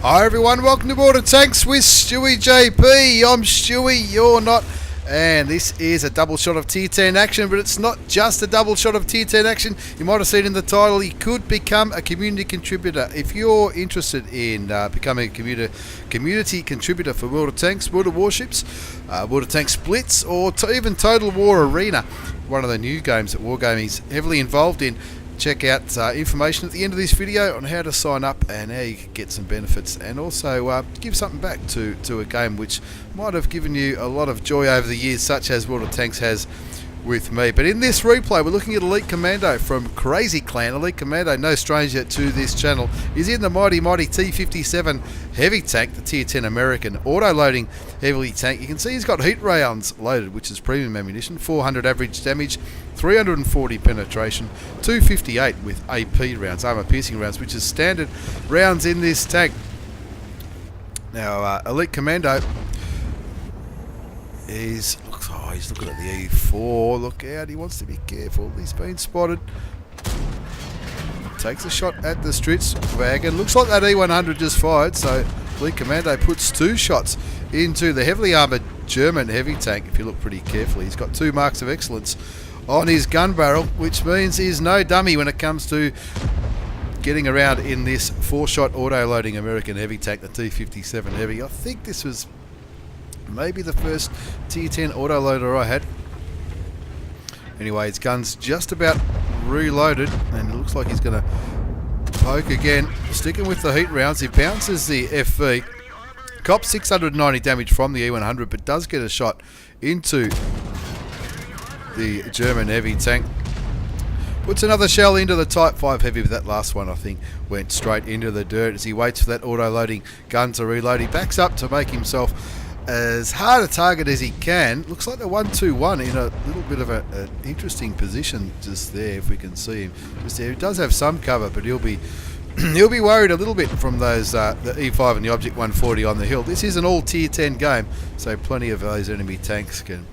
Hi everyone, welcome to Border Tanks with stewiejp. I'm Stewie, you're not, and this is a double shot of tier 10 action, but it's not just a double shot of tier 10 action. You might have seen in the title, he could become a community contributor. If you're interested in becoming a community contributor for World of Tanks, World of Warships, World of Tanks Blitz, or even Total War Arena, one of the new games that Wargaming is heavily involved in, check out information at the end of this video on how to sign up and how you can get some benefits, and also give something back to a game which might have given you a lot of joy over the years, such as World of Tanks has with me. But in this replay, we're looking at Elite Commando from Crazy Clan. Elite Commando, no stranger to this channel, is in the mighty T57 Heavy tank, the tier 10 American auto-loading heavy tank. You can see he's got heat rounds loaded, which is premium ammunition, 400 average damage, 340 penetration, 258 with AP rounds, armor piercing rounds, which is standard rounds in this tank. Now, Elite Commando is... Oh, he's looking at the E4. Look out, he wants to be careful. He's been spotted. Takes a shot at the Stritz wagon. Looks like that E100 just fired, so Elite Commando puts two shots into the heavily armoured German heavy tank. If you look pretty carefully, he's got 2 marks of excellence on his gun barrel, which means he's no dummy when it comes to getting around in this 4-shot auto-loading American heavy tank, the T57 Heavy. I think this was maybe the first tier 10 autoloader I had. Anyway, his gun's just about reloaded, and it looks like he's going to poke again. Sticking with the heat rounds, he bounces the FV. Cops 690 damage from the E100, but does get a shot into the German heavy tank. Puts another shell into the Type 5 Heavy, but that last one I think went straight into the dirt as he waits for that auto-loading gun to reload. He backs up to make himself as hard a target as he can. Looks like the 1-2-1 in a little bit of an interesting position just there, if we can see him just there. He does have some cover, but he'll be worried a little bit from those the E5 and the Object 140 on the hill. This is an all tier 10 game, so plenty of those enemy tanks can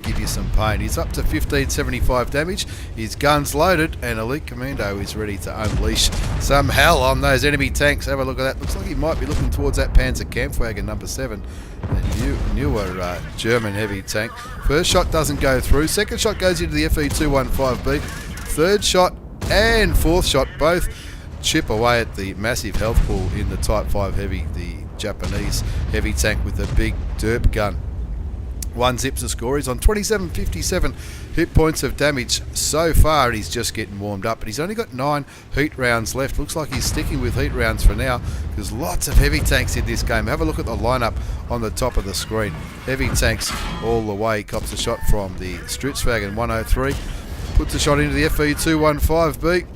give you some pain. He's up to 1575 damage, his gun's loaded, and Elite Commando is ready to unleash some hell on those enemy tanks. Have a look at that. Looks like he might be looking towards that Panzer Kampfwagen number 7, a newer German heavy tank. First shot doesn't go through, second shot goes into the FE215B, third shot and fourth shot both chip away at the massive health pool in the Type 5 Heavy, the Japanese heavy tank with a big derp gun. 1 zips the score. He's on 2757 hit points of damage so far, and he's just getting warmed up, but he's only got 9 heat rounds left. Looks like he's sticking with heat rounds for now. There's lots of heavy tanks in this game. Have a look at the lineup on the top of the screen. Heavy tanks all the way. Cops a shot from the Stritzwagen 103, puts a shot into the FE215B,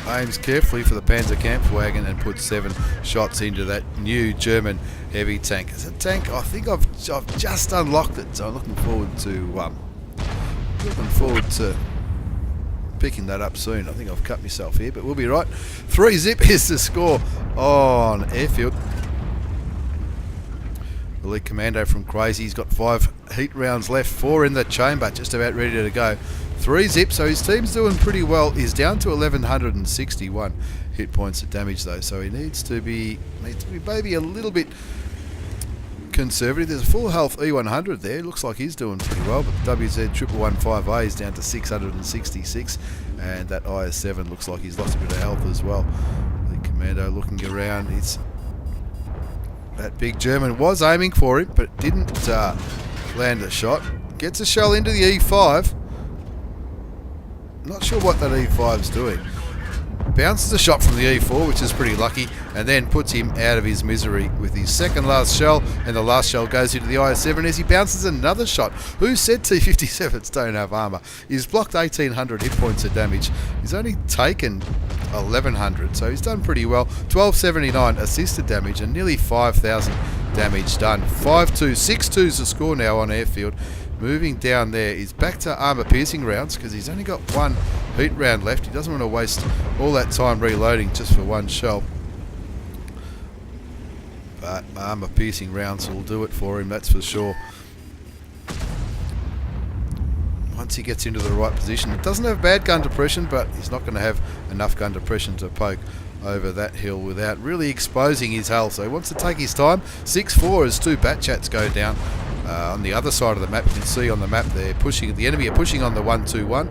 aims carefully for the Panzer Kampfwagen and puts 7 shots into that new German heavy tank. It's a tank I think I've just unlocked it, so I'm looking forward to picking that up soon. I think I've cut myself here, but we'll be right. 3 zip is the score on airfield. Elite Commando from Crazy, he's got 5 heat rounds left, 4 in the chamber, just about ready to go. 3 zip, so his team's doing pretty well. He's down to 1161 hit points of damage though, so he needs to be maybe a little bit conservative. There's a full health E100 there. Looks like he's doing pretty well, but the WZ115A is down to 666, and that IS-7 looks like he's lost a bit of health as well. The Commando looking around. That big German was aiming for him, but didn't land a shot. Gets a shell into the E5. Not sure what that E5's doing. Bounces a shot from the E4, which is pretty lucky, and then puts him out of his misery with his second last shell, and the last shell goes into the IS-7 as he bounces another shot. Who said T57s don't have armour? He's blocked 1800 hit points of damage. He's only taken 1100, so he's done pretty well. 1279 assisted damage and nearly 5000 damage done. 5-2, 6-2 is the score now on airfield. Moving down there, he's back to armor piercing rounds because he's only got 1 heat round left. He doesn't want to waste all that time reloading just for 1 shell. But armor piercing rounds will do it for him, that's for sure. once he gets into the right position. It doesn't have bad gun depression, but he's not going to have enough gun depression to poke over that hill without really exposing his hull. So he wants to take his time. 6-4 as 2 bat chats go down. On the other side of the map, you can see on the map there, the enemy are pushing on the 1-2-1.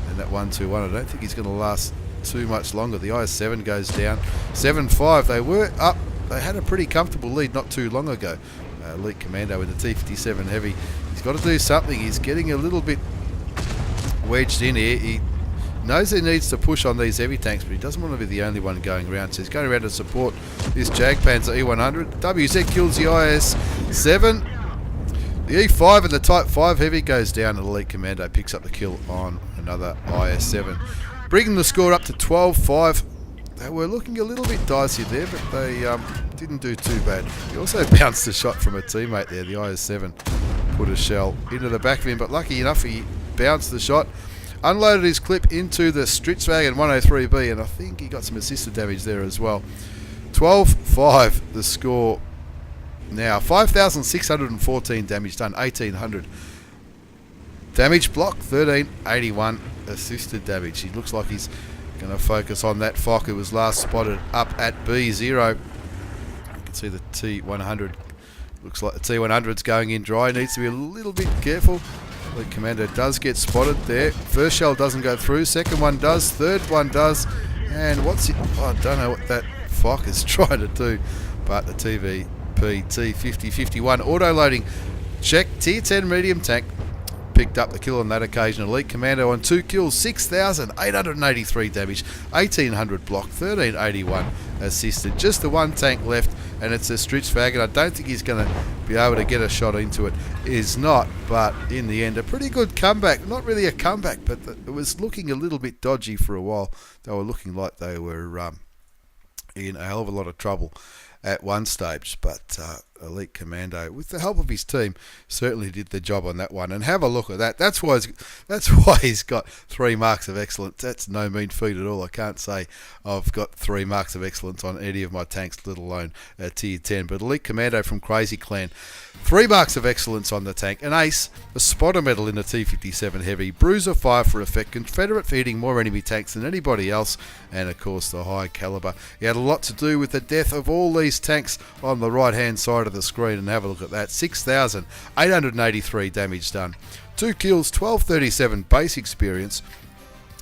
And that 1-2-1, I don't think he's going to last too much longer. The IS-7 goes down. 7-5, they were up. They had a pretty comfortable lead not too long ago. Elite Commando with the T57 Heavy. He's got to do something. He's getting a little bit wedged in here. He knows he needs to push on these heavy tanks, but he doesn't want to be the only one going around. So he's going around to support this Jagdpanzer E100. WZ kills the IS-7. The E5 and the Type 5 Heavy goes down, and Elite Commando picks up the kill on another IS-7. Bringing the score up to 12-5. They were looking a little bit dicey there, but they didn't do too bad. He also bounced a shot from a teammate there. The IS-7 put a shell into the back of him, but lucky enough he bounced the shot, unloaded his clip into the Stritzwagen 103B, and I think he got some assisted damage there as well. 12-5 the score now. 5,614 damage done, 1,800 damage block, 1,381 assisted damage. He looks like he's going to focus on that FOC who was last spotted up at B0. You can see the T100. Looks like the T100's going in dry. Needs to be a little bit careful. The Commander does get spotted there. First shell doesn't go through. Second one does. Third one does. And what's it? Oh, I don't know what that FOC is trying to do. But the TVP T5051 auto-loading check. Tier 10 medium tank picked up the kill on that occasion. Elite Commando on 2 kills, 6,883 damage, 1,800 block, 1,381 assisted. Just the one tank left, and it's a Stritzwagen. I don't think he's going to be able to get a shot into it. Is not, but in the end, a pretty good comeback. Not really a comeback, but it was looking a little bit dodgy for a while. They were looking like they were in a hell of a lot of trouble at one stage, but Elite Commando, with the help of his team, certainly did the job on that one. And have a look at that. That's why he's got 3 marks of excellence. That's no mean feat at all. I can't say I've got 3 marks of excellence on any of my tanks, let alone tier 10. But Elite Commando from Crazy Clan, 3 marks of excellence on the tank, an ace, a spotter medal in the T57 Heavy, bruiser 5 for effect, Confederate for hitting more enemy tanks than anybody else, and of course the high caliber. He had a lot to do with the death of all these tanks on the right hand side of the screen, and have a look at that. 6,883 damage done, 2 kills, 1237 base experience,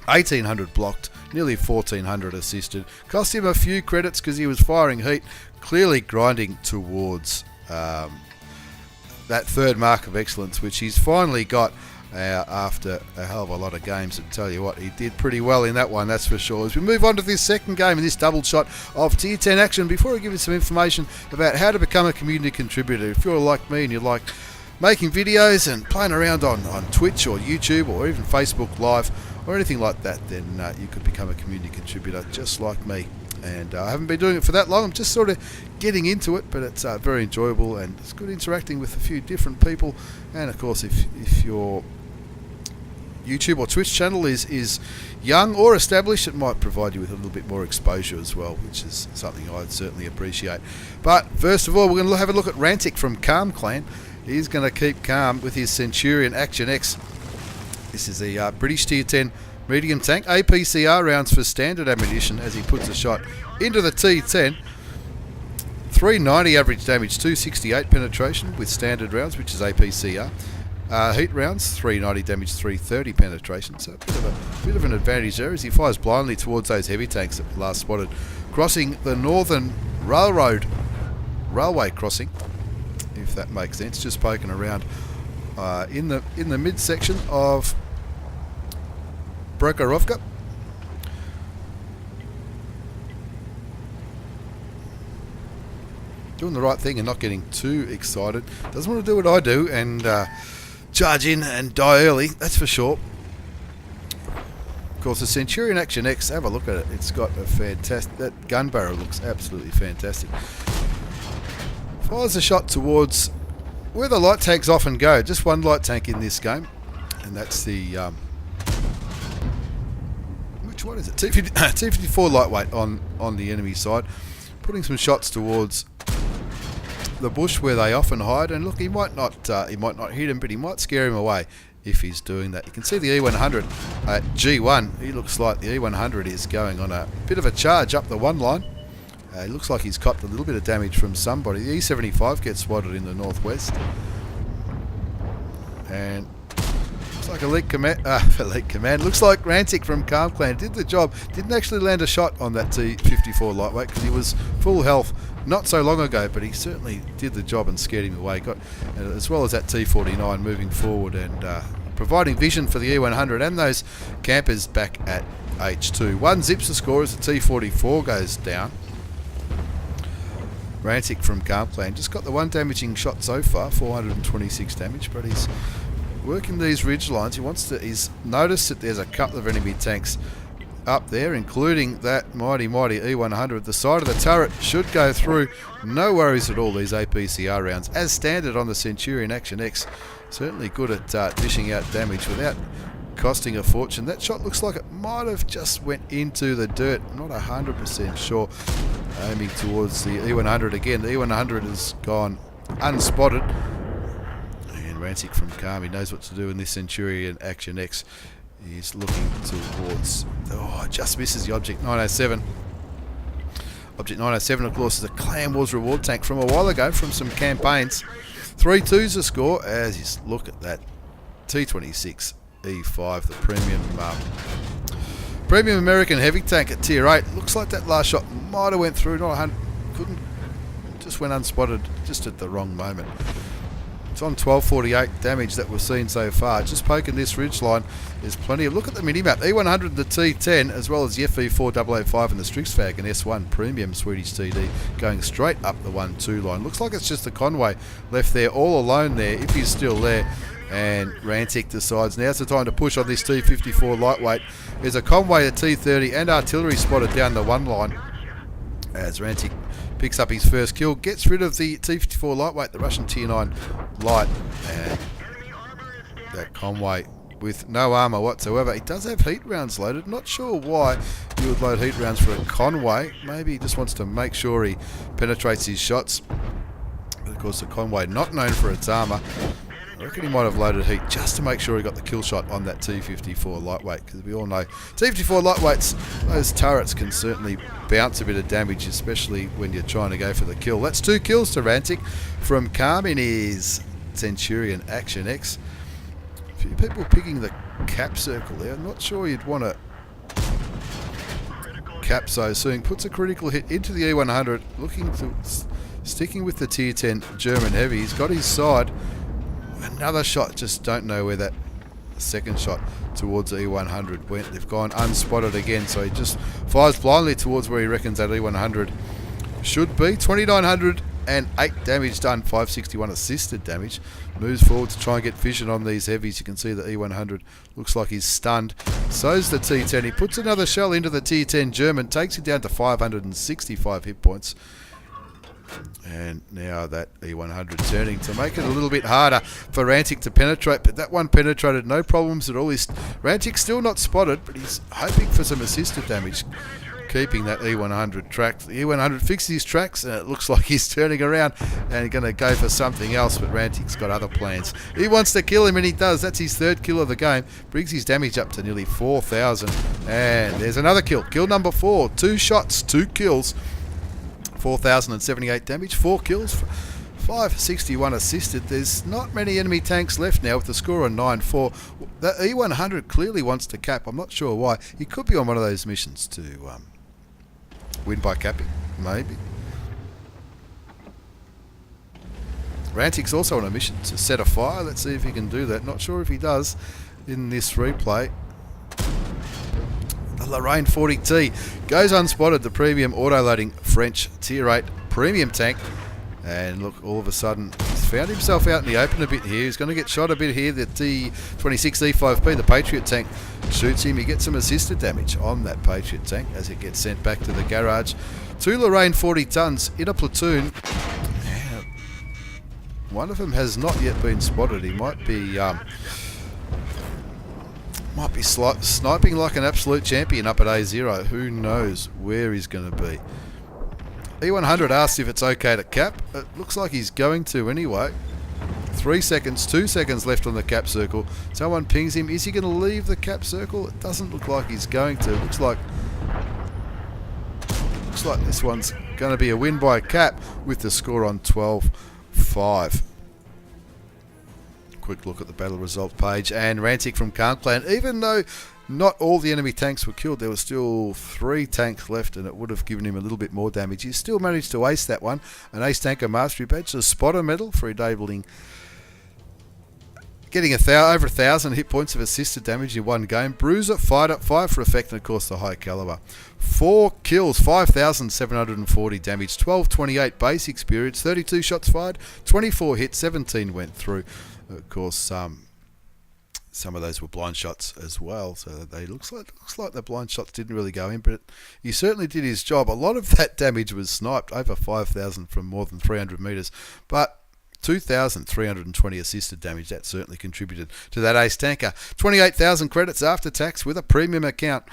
1,800 blocked, nearly 1,400 assisted. Cost him a few credits because he was firing heat, clearly grinding towards that 3rd mark of excellence, which he's finally got after a hell of a lot of games. And tell you what, he did pretty well in that one, that's for sure. As we move on to this second game in this double shot of Tier 10 action, before I give you some information about how to become a community contributor, if you're like me and you like making videos and playing around on Twitch or YouTube or even Facebook Live or anything like that, then you could become a community contributor just like me. And I haven't been doing it for that long. I'm just sort of getting into it, but it's very enjoyable, and it's good interacting with a few different people. And of course, if your YouTube or Twitch channel is young or established, it might provide you with a little bit more exposure as well, which is something I'd certainly appreciate. But first of all, we're going to have a look at Rantic from Calm Clan. He's going to keep calm with his Centurion Action X. This is a British Tier 10 medium tank, APCR rounds for standard ammunition as he puts a shot into the T10. 390 average damage, 268 penetration with standard rounds, which is APCR. Heat rounds, 390 damage, 330 penetration. So a bit of an advantage there as he fires blindly towards those heavy tanks that were last spotted crossing the Northern Railway crossing, if that makes sense. Just poking around in the midsection of Brokarovka. Doing the right thing and not getting too excited. Doesn't want to do what I do and charge in and die early, that's for sure. Of course, the Centurion Action X, have a look at it. It's got a fantastic, that gun barrel looks absolutely fantastic. Fires a shot towards where the light tanks often go. Just one light tank in this game, and that's the which one is it? T54 lightweight on the enemy side, putting some shots towards the bush where they often hide. And look, he might not hit him, but he might scare him away. if he's doing that. You can see the E100 at G1. He looks like the E100 is going on a bit of a charge up the one line. It looks like he's copped a little bit of damage from somebody. The E75 gets spotted in the northwest. And looks like Elite Command. Looks like Rantic from Calm Clan did the job. Didn't actually land a shot on that T54 lightweight because he was full health not so long ago, but he certainly did the job and scared him away. Got as well as that T49 moving forward and providing vision for the E100 and those campers back at H2. One zips the score as the T44 goes down. Rantic from Calm Clan just got the one damaging shot so far, 426 damage, but he's working these ridge lines. He's noticed that there's a couple of enemy tanks up there, including that mighty E100. The side of the turret should go through. No worries at all, these APCR rounds. As standard on the Centurion Action X. Certainly good at dishing out damage without costing a fortune. That shot looks like it might have just went into the dirt. Not 100% sure. Aiming towards the E100 again. The E100 has gone unspotted. And Rantic from Calm, he knows what to do in this Centurion Action X. He's looking towards... Oh, just misses the Object 907. Object 907, of course, is a Clan Wars reward tank from a while ago from some campaigns. 3-2's the score as you look at that T26 E5, the premium American heavy tank at tier 8. Looks like that last shot might have went through, not 100, couldn't, just went unspotted just at the wrong moment. It's on 1248 damage that we've seen so far. Just poking this ridge line. There's plenty of... Look at the minimap. E100, the T10, as well as the FV4005 and the Strixfag and S1 Premium Swedish TD going straight up the 1-2 line. Looks like it's just the Conway left there all alone there, if he's still there. And Rantic decides now's the time to push on this T54 lightweight. There's a Conway, a T30 and artillery spotted down the one line. As Rantic picks up his first kill, gets rid of the T54 lightweight, the Russian tier 9 light, and that Conway with no armour whatsoever. He does have heat rounds loaded. Not sure why you would load heat rounds for a Conway. Maybe he just wants to make sure he penetrates his shots. But of course, the Conway not known for its armour. I reckon he might have loaded heat just to make sure he got the kill shot on that T54 lightweight, because we all know T54 lightweights, those turrets can certainly bounce a bit of damage, especially when you're trying to go for the kill. That's 2 kills to Rantic from Calm in his Centurion Action X. A few people picking the cap circle there. I'm not sure you'd want to cap so soon. Puts a critical hit into the E100, sticking with the tier 10 German heavy. He's got his side. Another shot, just don't know where that second shot towards the E100 went. They've gone unspotted again, so he just fires blindly towards where he reckons that E100 should be. 2,908 damage done, 561 assisted damage. Moves forward to try and get vision on these heavies. You can see the E100 looks like he's stunned. So's the T10. He puts another shell into the T10 German, takes it down to 565 hit points. And now that E100 turning to make it a little bit harder for Rantic to penetrate, but that one penetrated, no problems at all. Rantic's still not spotted, but he's hoping for some assisted damage, keeping that E100 tracked. The E100 fixes his tracks, and it looks like he's turning around and going to go for something else, but Rantic's got other plans. He wants to kill him, and he does. That's his 3rd kill of the game. Brings his damage up to nearly 4,000. And there's another kill. Kill number 4. 2 shots, 2 kills. 4,078 damage, 4 kills, 561 assisted. There's not many enemy tanks left now with the score on 9-4. The E100 clearly wants to cap. I'm not sure why. He could be on one of those missions to win by capping, maybe. Rantic's also on a mission to set a fire. Let's see if he can do that. Not sure if he does in this replay. The Lorraine 40T goes unspotted, the premium auto-loading French tier 8 premium tank. And look, all of a sudden, he's found himself out in the open a bit here. He's going to get shot a bit here. The T26 E5P, the Patriot tank, shoots him. He gets some assisted damage on that Patriot tank as it gets sent back to the garage. 2 Lorraine 40 tons in a platoon. One of them has not yet been spotted. He might be sniping like an absolute champion up at A0. Who knows where he's going to be. E100 asks if it's okay to cap. It looks like he's going to anyway. 3 seconds, 2 seconds left on the cap circle. Someone pings him. Is he going to leave the cap circle? It doesn't look like he's going to. Looks like this one's going to be a win by cap with the score on 12-5. Quick look at the battle results page, and Rantic from Clan. Even though not all the enemy tanks were killed, there were still 3 tanks left, and it would have given him a little bit more damage. He still managed to ace that one. An Ace Tanker Mastery Badge, a Spotter Medal for enabling getting over 1,000 hit points of assisted damage in one game. Bruiser, Fighter, 5 for effect, and of course the high caliber. 4 kills, 5,740 damage, 1228 base experience, 32 shots fired, 24 hits, 17 went through. Of course, some of those were blind shots as well, so they looks like the blind shots didn't really go in, but he certainly did his job. A lot of that damage was sniped, over 5,000 from more than 300 meters, but 2,320 assisted damage, that certainly contributed to that ace tanker. 28,000 credits after tax with a premium account.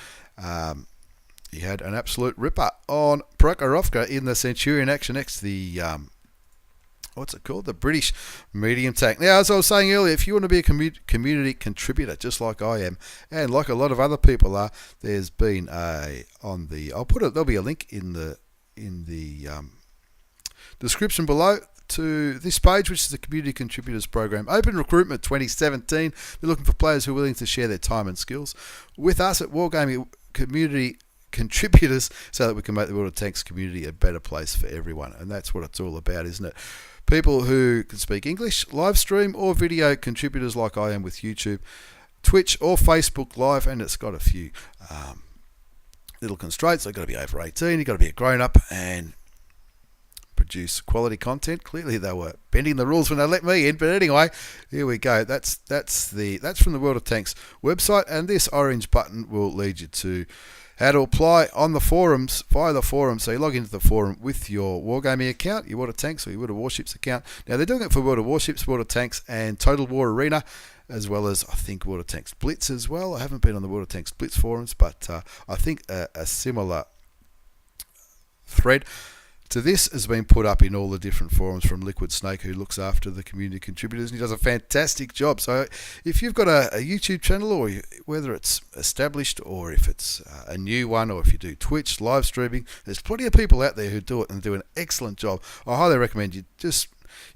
He had an absolute ripper on Prokhorovka in the Centurion Action X, the what's it called? The British medium tank. Now, as I was saying earlier, if you want to be a community contributor, just like I am, and like a lot of other people are, there's been there'll be a link in the description below to this page, which is the Community Contributors Program. Open Recruitment 2017. They're looking for players who are willing to share their time and skills with us at Wargaming Community Contributors, so that we can make the World of Tanks community a better place for everyone. And that's what it's all about, isn't it? People who can speak English, live stream or video contributors like I am with YouTube, Twitch or Facebook Live, and it's got a few little constraints. They've got to be over 18, you've got to be a grown-up and produce quality content. Clearly they were bending the rules when they let me in, but anyway, here we go. That's from the World of Tanks website, and this orange button will lead you to how to apply on the forums, via the forum. So you log into the forum with your Wargaming account, your World of Tanks or your World of Warships account. Now they're doing it for World of Warships, World of Tanks and Total War Arena, as well as I think World of Tanks Blitz as well. I haven't been on the World of Tanks Blitz forums, but I think a similar thread to this has been put up in all the different forums from Liquid Snake, who looks after the community contributors, and he does a fantastic job. So if you've got a YouTube channel, or whether it's established or if it's a new one, or if you do Twitch live streaming, there's plenty of people out there who do it and do an excellent job. I highly recommend you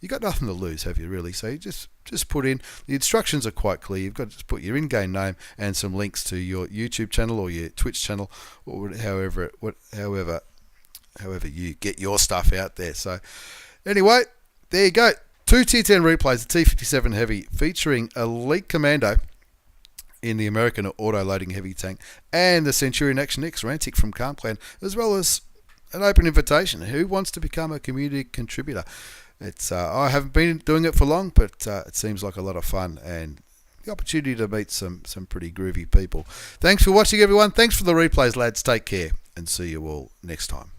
got nothing to lose, have you really? So you just put in, the instructions are quite clear. You've got to just put your in-game name and some links to your YouTube channel or your Twitch channel, or however you get your stuff out there. So anyway, there you go. 2 Tier 10 replays, the T57 Heavy, featuring Elite Commando in the American auto-loading heavy tank, and the Centurion Action X Rantic from Clan, as well as an open invitation. Who wants to become a community contributor? It's I haven't been doing it for long, but it seems like a lot of fun, and the opportunity to meet some pretty groovy people. Thanks for watching, everyone. Thanks for the replays, lads. Take care, and see you all next time.